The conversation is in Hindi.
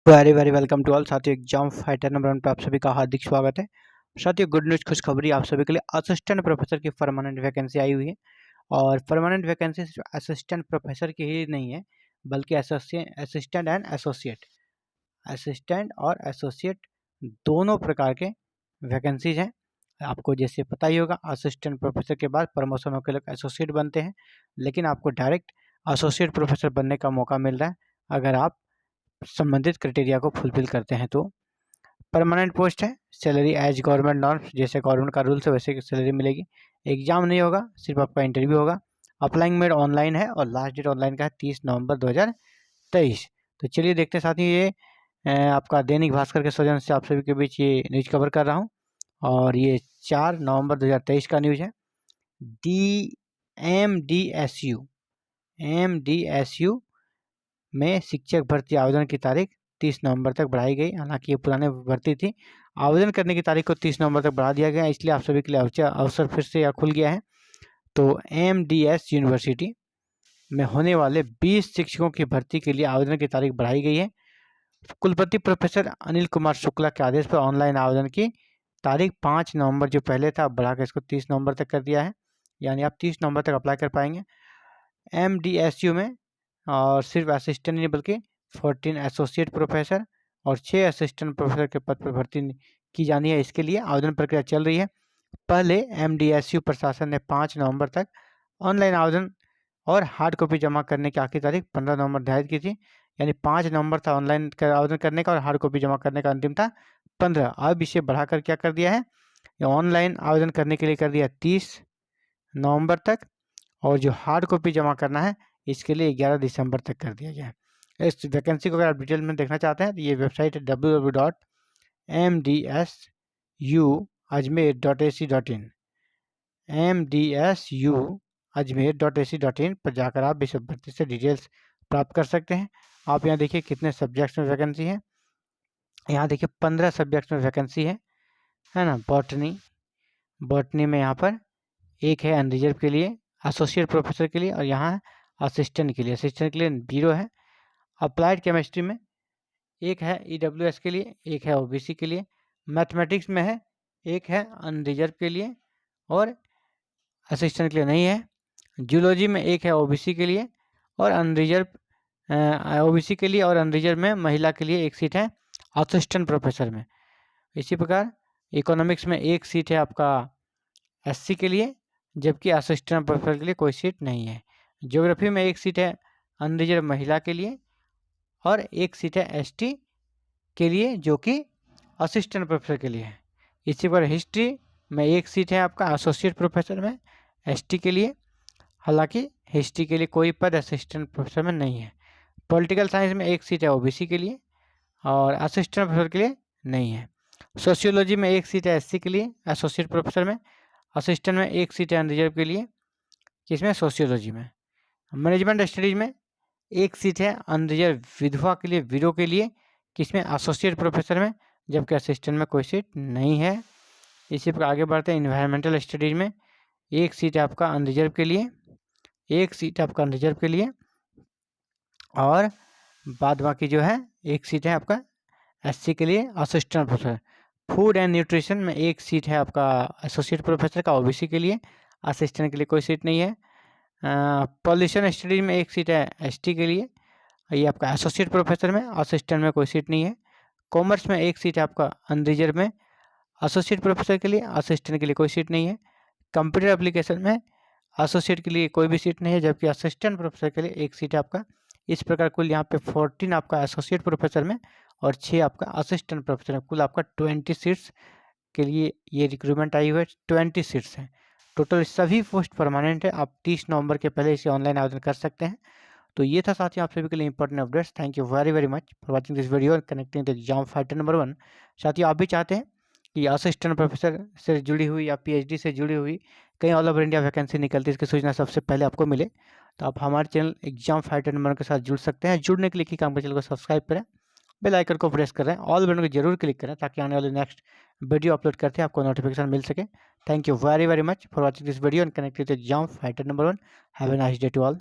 Very very welcome to all साथियों। एग्जाम फाइटर नंबर 1 पे आप सभी का हार्दिक स्वागत है। साथियों, गुड न्यूज़ खुशखबरी आप सभी के लिए। असिस्टेंट प्रोफेसर की परमानेंट वैकेंसी आई हुई है और परमानेंट वैकेंसी सिर्फ असिस्टेंट प्रोफेसर की ही नहीं है, बल्कि असिस्टेंट एंड असिस्टेंट और एसोसिएट दोनों प्रकार के वैकेंसीज हैं। आपको जैसे पता ही होगा, असिस्टेंट प्रोफेसर के बाद प्रमोशन होकर लोग एसोसिएट बनते हैं, लेकिन आपको डायरेक्ट एसोसिएट प्रोफेसर बनने का मौका मिल रहा है अगर आप संबंधित क्राइटेरिया को फुलफिल करते हैं। तो परमानेंट पोस्ट है, सैलरी एज गवर्नमेंट नॉर्म्स, जैसे गवर्नमेंट का रूल्स है वैसे की सैलरी मिलेगी। एग्जाम नहीं होगा, सिर्फ आपका इंटरव्यू होगा। अप्लाइंग मेड ऑनलाइन है और लास्ट डेट ऑनलाइन का है 30 नवंबर 2023। तो चलिए देखते हैं साथी, ये आपका दैनिक भास्कर के सौजन्य से आप सभी के बीच ये न्यूज कवर कर रहा हूँ और ये 4 नवंबर 2023 का न्यूज है। एम डी एस यू में शिक्षक भर्ती आवेदन की तारीख 30 नवंबर तक बढ़ाई गई। हालांकि ये पुराने भर्ती थी, आवेदन करने की तारीख को 30 नवंबर तक बढ़ा दिया गया, इसलिए आप सभी के लिए अवसर फिर से यह खुल गया है। तो एमडीएस यूनिवर्सिटी में होने वाले 20 शिक्षकों की भर्ती के लिए आवेदन की तारीख बढ़ाई गई है। कुलपति प्रोफेसर अनिल कुमार शुक्ला के आदेश पर ऑनलाइन आवेदन की तारीख 5 नवंबर जो पहले था, बढ़ाकर इसको 30 नवंबर तक कर दिया है, यानी आप 30 नवंबर तक अप्लाई कर पाएंगे एमडीएसयू में। और सिर्फ असिस्टेंट नहीं बल्कि 14 एसोसिएट प्रोफेसर और 6 असिस्टेंट प्रोफेसर के पद पर भर्ती की जानी है। इसके लिए आवेदन प्रक्रिया चल रही है। पहले एमडीएसयू प्रशासन ने 5 नवंबर तक ऑनलाइन आवेदन और हार्ड कॉपी जमा करने की आखिरी तारीख 15 नवंबर निर्धारित की थी, यानी 5 नवंबर था ऑनलाइन आवेदन करने का और हार्ड कॉपी जमा करने का अंतिम था 15। अब इसे बढ़ाकर क्या कर दिया है, ऑनलाइन आवेदन करने के लिए कर दिया 30 नवंबर तक, और जो हार्ड कॉपी जमा करना है इसके लिए 11 दिसंबर तक कर दिया गया है। इस वैकेंसी को अगर आप डिटेल में देखना चाहते हैं तो ये वेबसाइट है www.mdsusajmer.ac.in mdsusajmer.ac.in पर जाकर आप इस भर्ती से डिटेल्स प्राप्त कर सकते हैं। आप यहाँ देखिए कितने सब्जेक्ट्स में वैकेंसी है। यहाँ देखिए 15 सब्जेक्ट्स में वैकेंसी है ना। बॉटनी में यहाँ पर एक है अनरिजर्व के लिए, एसोसिएट प्रोफेसर के लिए, और यहाँ असिस्टेंट के लिए 0 है। अप्लाइड केमिस्ट्री में एक है ईडब्ल्यूएस के लिए, एक है ओबीसी के लिए। मैथमेटिक्स में है, एक है अनरिजर्व के लिए और असिस्टेंट के लिए नहीं है। जूलॉजी में एक है ओबीसी के लिए और अनरिजर्व, ओबीसी के लिए और अनरिजर्व में महिला के लिए एक सीट है असिस्टेंट प्रोफेसर में। इसी प्रकार इकोनॉमिक्स में एक सीट है आपका एससी के लिए, जबकि असिस्टेंट प्रोफेसर के लिए कोई सीट नहीं है। ज्योग्राफी में एक सीट है अनरिजर्व महिला के लिए और एक सीट है एसटी के लिए, जो कि असिस्टेंट प्रोफेसर के लिए है। इसी पर हिस्ट्री में एक सीट है आपका एसोसिएट प्रोफेसर में एसटी के लिए, हालांकि हिस्ट्री के लिए कोई पद असिस्टेंट प्रोफेसर में नहीं है। पॉलिटिकल साइंस में एक सीट है ओबीसी के लिए और असिस्टेंट प्रोफेसर के लिए नहीं है। सोशियोलॉजी में एक सीट है एससी के लिए एसोसिएट प्रोफेसर में, असिस्टेंट में एक सीट है अनरिजर्व के लिए, किसमें सोशियोलॉजी में। मैनेजमेंट स्टडीज में एक सीट है अनरिजर्व विधवा के लिए, विडो के लिए, किसमें एसोसिएट प्रोफेसर में, जबकि असिस्टेंट में कोई सीट नहीं है। इसी पर आगे बढ़ते हैं। इन्वायरमेंटल स्टडीज में एक सीट है आपका अनरिजर्व के लिए, एक सीट आपका अनरिजर्व के लिए, और बाद बाकी जो है एक सीट है आपका एससी के लिए assistant professor. Food and nutrition में एक सीट है आपका एसोसिएट प्रोफेसर का ओबीसी के लिए, असिस्टेंट के लिए कोई सीट नहीं है। पॉल्यूशन स्टडीज में एक सीट है एसटी के लिए, ये आपका एसोसिएट प्रोफेसर में, असिस्टेंट में कोई सीट नहीं है। कॉमर्स में एक सीट है आपका अनरिजर्व में एसोसिएट प्रोफेसर के लिए, असिस्टेंट के लिए कोई सीट नहीं है। कंप्यूटर एप्लीकेशन में एसोसिएट के लिए कोई भी सीट नहीं है, जबकि असिस्टेंट प्रोफेसर के लिए एक सीट है आपका। इस प्रकार कुल यहाँ पे 14 आपका एसोसिएट प्रोफेसर में और 6 आपका असिस्टेंट प्रोफेसर में, कुल आपका 20 सीट्स के लिए ये रिक्रूटमेंट आई हुई है। 20 सीट्स हैं टोटल, सभी पोस्ट परमानेंट है। आप 30 नवंबर के पहले इसे ऑनलाइन आवेदन कर सकते हैं। तो ये था साथियों आप सभी के लिए important updates. Thank you very very much for watching this video और connecting the exam fighter number 1। साथियों, आप भी चाहते हैं कि असिस्टेंट प्रोफेसर से जुड़ी हुई या पीएचडी से जुड़ी हुई कहीं ऑल ओवर इंडिया वैकेंसी निकलती है, इसकी सूचना सबसे पहले आपको मिले, तो आप हमारे चैनल एग्जाम फाइटर नंबर के साथ जुड़ सकते हैं। जुड़ने के लिए काम का चैनल को सब्सक्राइब करें, बेल आइकन को प्रेस करें, ऑल बटन को जरूर क्लिक करें ताकि आने वाले नेक्स्ट वीडियो अपलोड करते हैं आपको नोटिफिकेशन मिल सके। Thank you very very much for watching this video and connect with exam fighter number 1। Have a nice day to all.